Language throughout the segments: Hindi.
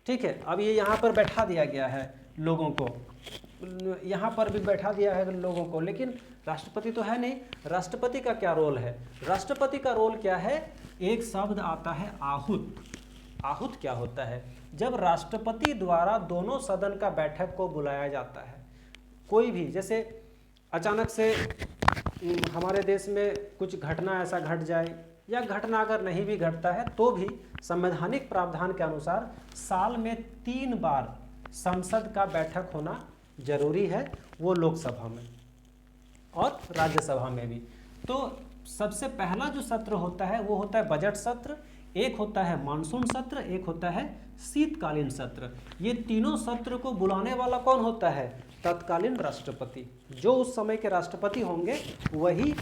ठीक है। अब ये यहाँ पर बैठा दिया गया है लोगों को, यहाँ पर भी बैठा दिया है लोगों को, लेकिन राष्ट्रपति तो है नहीं। राष्ट्रपति का क्या रोल है? राष्ट्रपति का रोल क्या है? एक शब्द आता है आहूत। आहूत क्या होता है? जब राष्ट्रपति द्वारा दोनों सदन का बैठक को बुलाया जाता है, कोई भी, जैसे अचानक से हमारे देश में कुछ घटना ऐसा घट जाए, या घटना अगर नहीं भी घटता है तो भी संवैधानिक प्रावधान के अनुसार साल में 3 बार संसद का बैठक होना जरूरी है, वो लोकसभा में और राज्यसभा में भी। तो सबसे पहला जो सत्र होता है वो होता है बजट सत्र, एक होता है मानसून सत्र, एक होता है शीतकालीन सत्र। ये तीनों सत्र को बुलाने वाला कौन होता है? तत्कालीन राष्ट्रपति। जो उस समय के राष्ट्रपति होंगे वही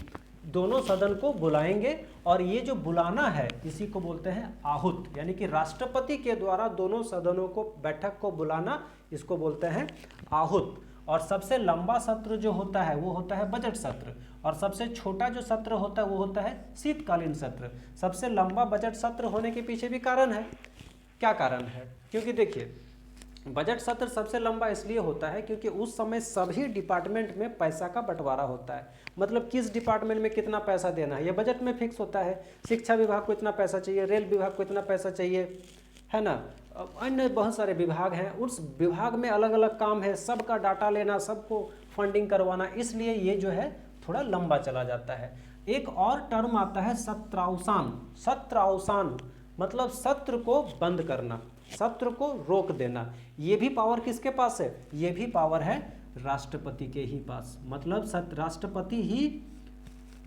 दोनों सदन को बुलाएंगे, और ये जो बुलाना है इसी को बोलते हैं आहूत, यानी कि राष्ट्रपति के द्वारा दोनों सदनों को बैठक को बुलाना, इसको बोलते हैं आहूत। और सबसे लंबा सत्र जो होता है वो होता है बजट सत्र, और सबसे छोटा जो सत्र होता है वो होता है शीतकालीन सत्र। सबसे लंबा बजट सत्र होने के पीछे भी कारण है। क्या कारण है? क्योंकि देखिए, बजट सत्र सबसे लंबा इसलिए होता है क्योंकि उस समय सभी डिपार्टमेंट में पैसा का बंटवारा होता है। मतलब किस डिपार्टमेंट में कितना पैसा देना है ये बजट में फिक्स होता है। शिक्षा विभाग को इतना पैसा चाहिए, रेल विभाग को इतना पैसा चाहिए, है ना। अन्य बहुत सारे विभाग हैं, उस विभाग में अलग अलग काम है, सबका डाटा लेना, सबको फंडिंग करवाना, इसलिए ये जो है थोड़ा लंबा चला जाता है। एक और टर्म आता है सत्रावसान। सत्रावसान मतलब सत्र को बंद करना, सत्र को रोक देना। ये भी पावर किसके पास है? ये भी पावर है राष्ट्रपति के ही पास। मतलब राष्ट्रपति ही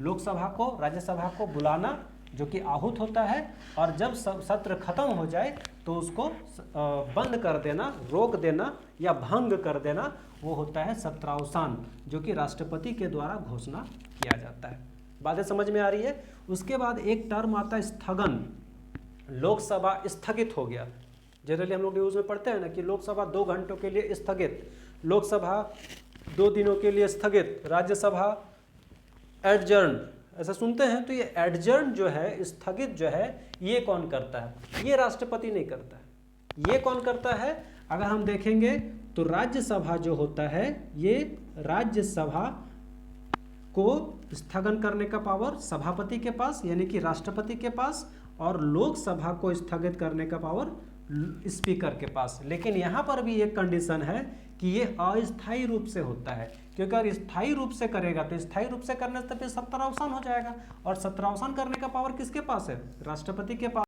लोकसभा को, राज्यसभा को बुलाना, जो कि आहूत होता है, और जब सत्र खत्म हो जाए तो उसको बंद कर देना, रोक देना या भंग कर देना, वो होता है सत्रावसान, जो कि राष्ट्रपति के द्वारा घोषणा किया जाता है। बातें समझ में आ रही है? उसके बाद एक टर्म आता है स्थगन। लोकसभा स्थगित हो गया। जनरली हम लोग न्यूज़ में पढ़ते हैं ना कि लोकसभा 2 घंटों के लिए स्थगित, लोकसभा 2 दिनों के लिए स्थगित, राज्यसभा एडजर्न, ऐसा सुनते हैं। तो ये एडजर्न जो है, स्थगित जो है, ये कौन करता है? ये राष्ट्रपति नहीं करता है। ये कौन करता है? अगर हम देखेंगे तो राज्यसभा जो होता है, ये राज्यसभा को स्थगन करने का पावर सभापति के पास, यानी कि राष्ट्रपति के पास, और लोकसभा को स्थगित करने का पावर स्पीकर के पास। लेकिन यहाँ पर भी एक कंडीशन है कि ये अस्थायी रूप से होता है, क्योंकि अगर स्थायी रूप से करेगा तो स्थायी रूप से करने से फिर सत्रावसान हो जाएगा, और सत्रावसान करने का पावर किसके पास है? राष्ट्रपति के पास।